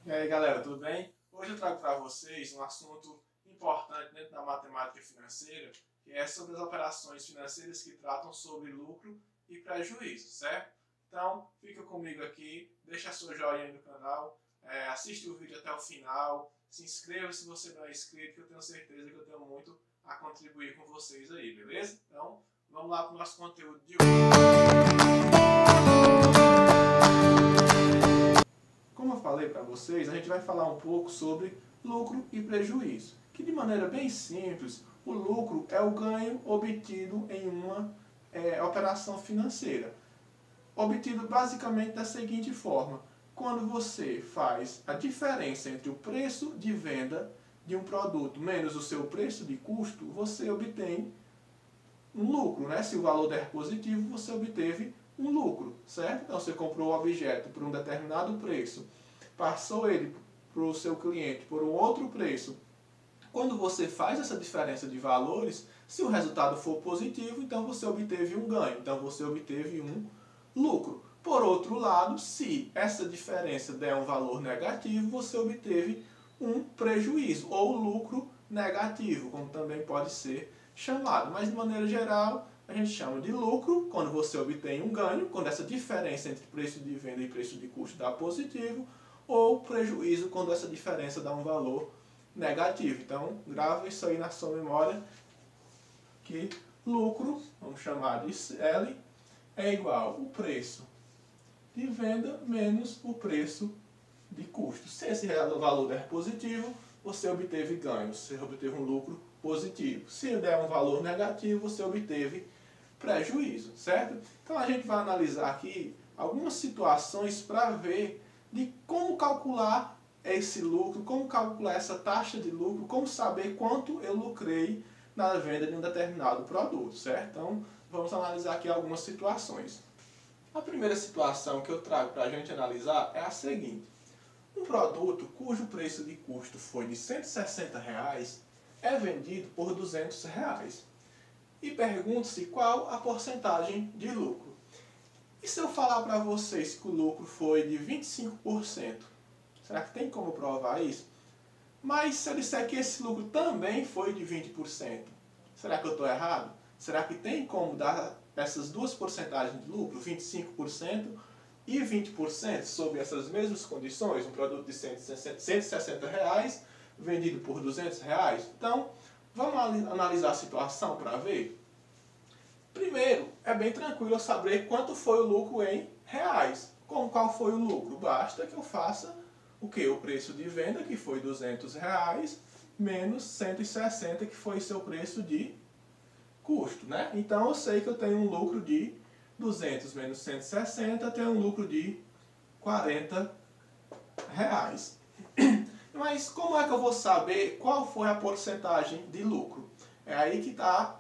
E aí galera, tudo bem? Hoje eu trago para vocês um assunto importante dentro da matemática financeira, que é sobre as operações financeiras que tratam sobre lucro e prejuízo, certo? Então, fica comigo aqui, deixa seu joinha aí no canal, assiste o vídeo até o final, se inscreva se você não é inscrito, que eu tenho certeza que eu tenho muito a contribuir com vocês aí, beleza? Então, vamos lá para o nosso conteúdo de hoje. Como eu falei para vocês, a gente vai falar um pouco sobre lucro e prejuízo, que de maneira bem simples, o lucro é o ganho obtido em uma operação financeira. Obtido basicamente da seguinte forma: quando você faz a diferença entre o preço de venda de um produto menos o seu preço de custo, você obtém um lucro, né? Se o valor der positivo, você obteve um lucro, certo? Então você comprou o objeto por um determinado preço, passou ele para o seu cliente por um outro preço. Quando você faz essa diferença de valores, se o resultado for positivo, então você obteve um ganho, então você obteve um lucro. Por outro lado, se essa diferença der um valor negativo, você obteve um prejuízo ou lucro negativo, como também pode ser chamado. Mas de maneira geral, a gente chama de lucro quando você obtém um ganho, quando essa diferença entre preço de venda e preço de custo dá positivo, ou prejuízo quando essa diferença dá um valor negativo. Então, grava isso aí na sua memória, que lucro, vamos chamar de L, é igual ao preço de venda menos o preço de custo. Se esse valor der positivo, você obteve ganho, você obteve um lucro positivo. Se der um valor negativo, você obteve prejuízo, certo? Então a gente vai analisar aqui algumas situações para ver de como calcular esse lucro, como calcular essa taxa de lucro, como saber quanto eu lucrei na venda de um determinado produto, certo? Então vamos analisar aqui algumas situações. A primeira situação que eu trago para a gente analisar é a seguinte: um produto cujo preço de custo foi de R$160 é vendido por R$200 e pergunta-se qual a porcentagem de lucro. E se eu falar para vocês que o lucro foi de 25%, será que tem como provar isso? Mas se eu disser que esse lucro também foi de 20%, será que eu estou errado? Será que tem como dar essas duas porcentagens de lucro, 25% e 20%, sob essas mesmas condições? Um produto de R$160 vendido por R$200? Então, vamos analisar a situação para ver? Primeiro, é bem tranquilo eu saber quanto foi o lucro em reais. Qual foi o lucro? Basta que eu faça o que? O preço de venda, que foi R$200, menos 160, que foi seu preço de custo, né? Então eu sei que eu tenho um lucro de 200 menos 160, eu tenho um lucro de R$40. Mas como é que eu vou saber qual foi a porcentagem de lucro? É aí que está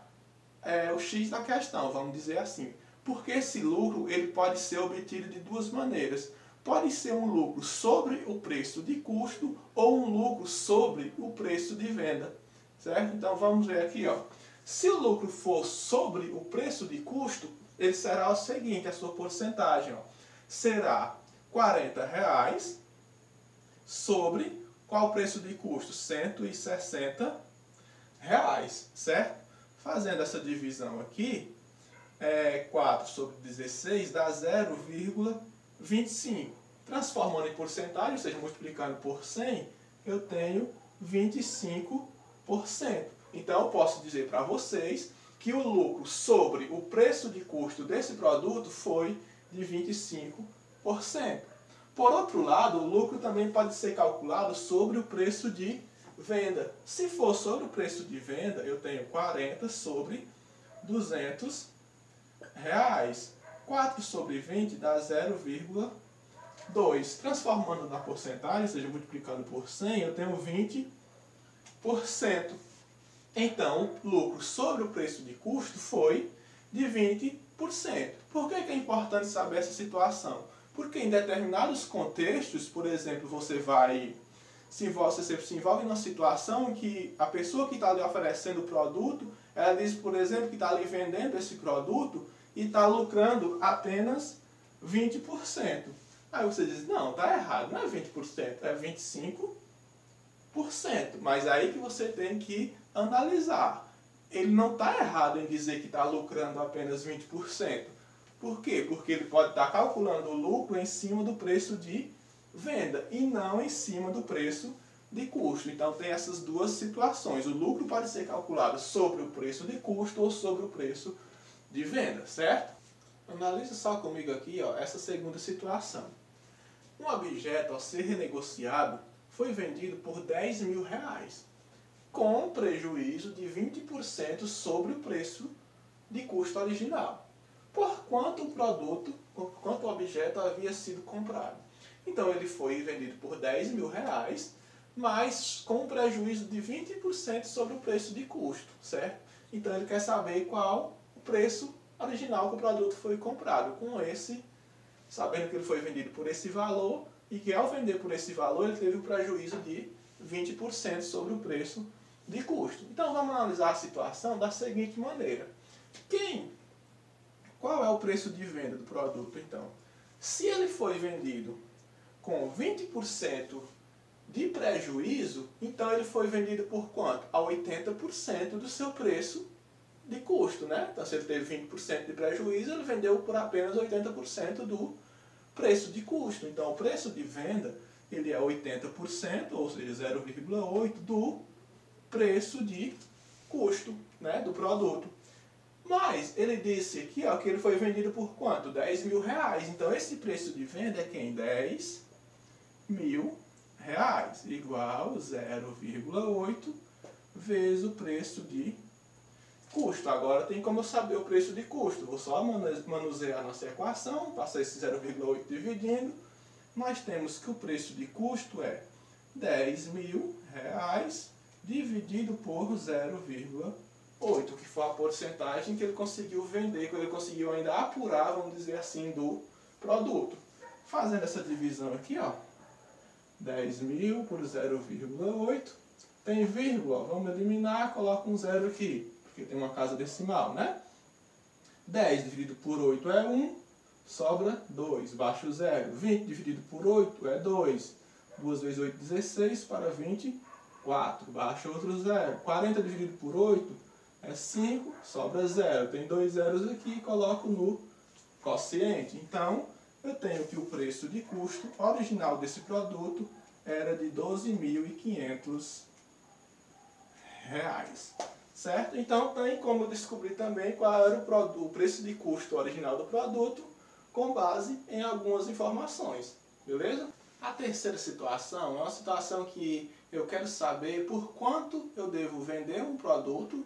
o X da questão, vamos dizer assim. Porque esse lucro ele pode ser obtido de duas maneiras. Pode ser um lucro sobre o preço de custo ou um lucro sobre o preço de venda, certo? Então vamos ver aqui, ó. Se o lucro for sobre o preço de custo, ele será o seguinte, a sua porcentagem, ó, será R$40 sobre qual o preço de custo? R$160, certo? Fazendo essa divisão aqui, 4 sobre 16 dá 0,25. Transformando em porcentagem, ou seja, multiplicando por 100, eu tenho 25%. Então eu posso dizer para vocês que o lucro sobre o preço de custo desse produto foi de 25%. Por outro lado, o lucro também pode ser calculado sobre o preço de venda. Se for sobre o preço de venda, eu tenho 40 sobre R$200. 4 sobre 20 dá 0,2. Transformando na porcentagem, ou seja, multiplicando por 100, eu tenho 20%. Então, o lucro sobre o preço de custo foi de 20%. Por que é importante saber essa situação? Porque em determinados contextos, por exemplo, você se envolve numa situação em que a pessoa que está lhe oferecendo o produto, ela diz, por exemplo, que está lhe vendendo esse produto e está lucrando apenas 20%. Aí você diz, não, está errado, não é 20%, é 25%. Mas aí que você tem que analisar. Ele não está errado em dizer que está lucrando apenas 20%. Por quê? Porque ele pode estar calculando o lucro em cima do preço de venda e não em cima do preço de custo. Então tem essas duas situações. O lucro pode ser calculado sobre o preço de custo ou sobre o preço de venda, certo? Analise só comigo aqui, ó, essa segunda situação. Um objeto, ao ser renegociado, foi vendido por R$10.000, com prejuízo de 20% sobre o preço de custo original, por quanto o objeto havia sido comprado. Então ele foi vendido por R$10.000, mas com prejuízo de 20% sobre o preço de custo, certo? Então ele quer saber qual o preço original que o produto foi comprado, sabendo que ele foi vendido por esse valor e que ao vender por esse valor ele teve um prejuízo de 20% sobre o preço de custo. Então vamos analisar a situação da seguinte maneira. Qual é o preço de venda do produto então? Se ele foi vendido com 20% de prejuízo, então ele foi vendido por quanto? A 80% do seu preço de custo, né? Então se ele teve 20% de prejuízo, ele vendeu por apenas 80% do preço de custo. Então o preço de venda ele é 80%, ou seja, 0,8% do preço de custo, né, do produto. Mas ele disse aqui, ó, que ele foi vendido por quanto? R$10.000. Então esse preço de venda é quem? R$10.000 igual 0,8 vezes o preço de custo. Agora tem como eu saber o preço de custo. Vou só manusear a nossa equação, passar esse 0,8 dividindo. Nós temos que o preço de custo é R$10.000 dividido por 0,8, que foi a porcentagem que ele conseguiu vender, que ele conseguiu ainda apurar, vamos dizer assim, do produto. Fazendo essa divisão aqui, ó, 10.000 por 0,8, tem vírgula, vamos eliminar, coloca um zero aqui, porque tem uma casa decimal, né? 10 dividido por 8 é 1, sobra 2, baixa o zero. 20 dividido por 8 é 2, 2 vezes 8, 16, para 24, baixa outro zero. 40 dividido por 8 é 5, sobra 0. Tem 2 zeros aqui, coloco no quociente. Então, eu tenho que o preço de custo original desse produto era de R$12.500. Certo? Então, tem como descobrir também qual era o preço de custo original do produto com base em algumas informações. Beleza? A terceira situação é uma situação que eu quero saber por quanto eu devo vender um produto,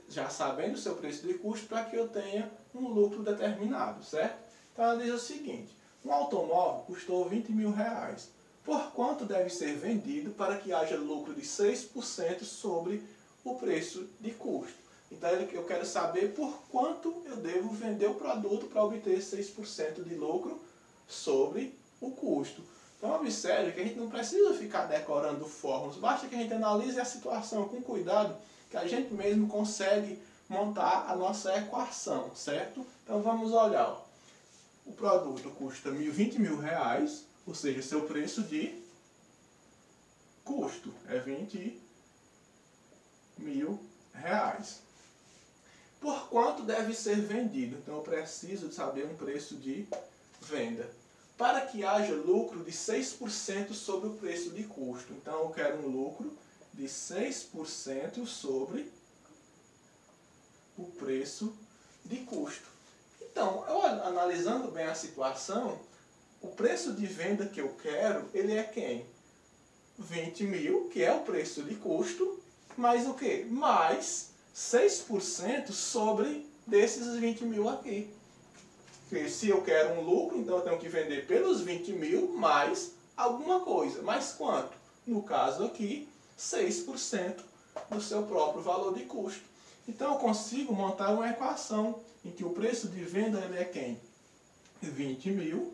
já sabendo o seu preço de custo, para que eu tenha um lucro determinado, certo? Então ela diz o seguinte: um automóvel custou R$20.000. Por quanto deve ser vendido para que haja lucro de 6% sobre o preço de custo? Então eu quero saber por quanto eu devo vender o produto para obter 6% de lucro sobre o custo. Então observe que a gente não precisa ficar decorando fórmulas, basta que a gente analise a situação com cuidado, que a gente mesmo consegue montar a nossa equação, certo? Então vamos olhar, ó. O produto custa R$20.000, ou seja, seu preço de custo é R$20.000. Por quanto deve ser vendido? Então eu preciso de saber um preço de venda, para que haja lucro de 6% sobre o preço de custo. Então eu quero um lucro de 6% sobre o preço de custo. Então, analisando bem a situação, o preço de venda que eu quero, ele é quem? 20.000, que é o preço de custo, mais o quê? Mais 6% sobre desses 20.000 aqui. Porque se eu quero um lucro, então eu tenho que vender pelos 20.000 mais alguma coisa. Mais quanto? No caso aqui, 6% do seu próprio valor de custo. Então eu consigo montar uma equação em que o preço de venda ele é quem? 20.000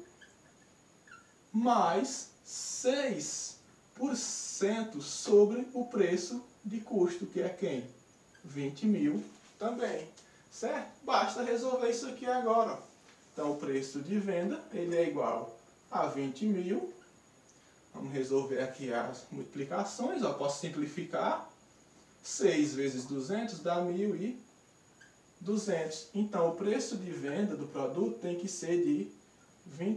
mais 6% sobre o preço de custo, que é quem? 20.000 também. Certo? Basta resolver isso aqui agora. Então preço de venda ele é igual a 20 mil. Vamos resolver aqui as multiplicações, ó, posso simplificar. 6 vezes 200 dá 1.200. Então, o preço de venda do produto tem que ser de R$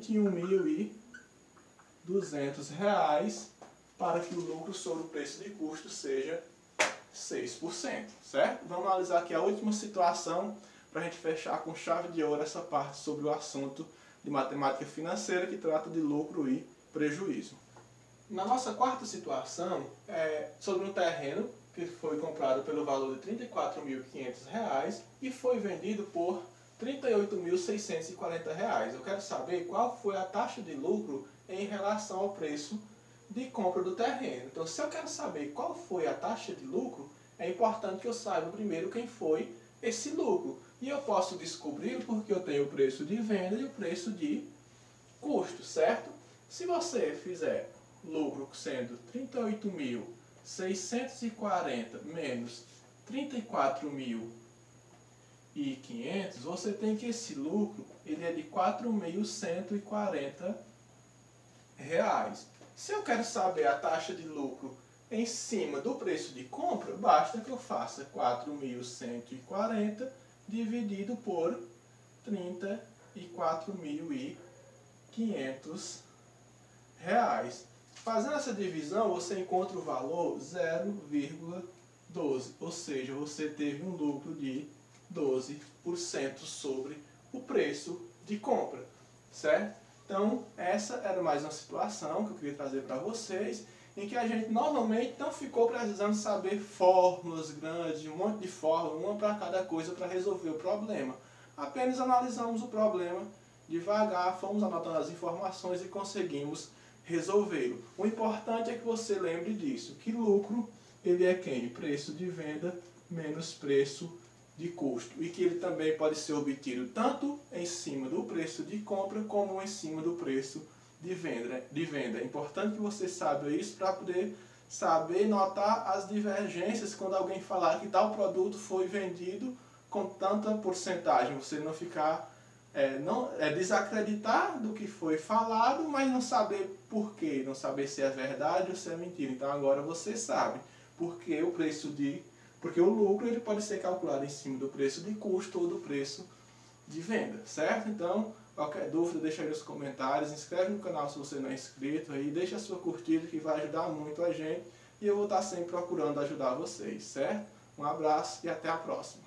21.200 para que o lucro sobre o preço de custo seja 6%, certo? Vamos analisar aqui a última situação para a gente fechar com chave de ouro essa parte sobre o assunto de matemática financeira que trata de lucro e prejuízo. Na nossa quarta situação é sobre um terreno que foi comprado pelo valor de R$ 34.500 e foi vendido por R$ 38.640. Eu quero saber qual foi a taxa de lucro em relação ao preço de compra do terreno. Então, se eu quero saber qual foi a taxa de lucro, é importante que eu saiba primeiro quem foi esse lucro. E eu posso descobrir porque eu tenho o preço de venda e o preço de custo, certo? Se você fizer lucro sendo 38.640 menos 34.500, você tem que esse lucro ele é de R$ 4.140. Se eu quero saber a taxa de lucro em cima do preço de compra, basta que eu faça 4.140 dividido por 34.500 reais. Fazendo essa divisão, você encontra o valor 0,12, ou seja, você teve um lucro de 12% sobre o preço de compra, certo? Então, essa era mais uma situação que eu queria trazer para vocês, em que a gente novamente não ficou precisando saber fórmulas grandes, um monte de fórmula, uma para cada coisa para resolver o problema. Apenas analisamos o problema devagar, fomos anotando as informações e conseguimos resolvê-lo. O importante é que você lembre disso, que lucro ele é quem? Preço de venda menos preço de custo. E que ele também pode ser obtido tanto em cima do preço de compra como em cima do preço de venda. É importante que você saiba isso para poder saber notar as divergências quando alguém falar que tal produto foi vendido com tanta porcentagem. Você não ficar desacreditar do que foi falado, mas não saber por quê, não saber se é verdade ou se é mentira. Então agora você sabe porque o lucro ele pode ser calculado em cima do preço de custo ou do preço de venda, certo? Então, qualquer dúvida, deixa aí nos comentários, inscreve no canal se você não é inscrito, aí deixa a sua curtida que vai ajudar muito a gente e eu vou estar sempre procurando ajudar vocês, certo? Um abraço e até a próxima.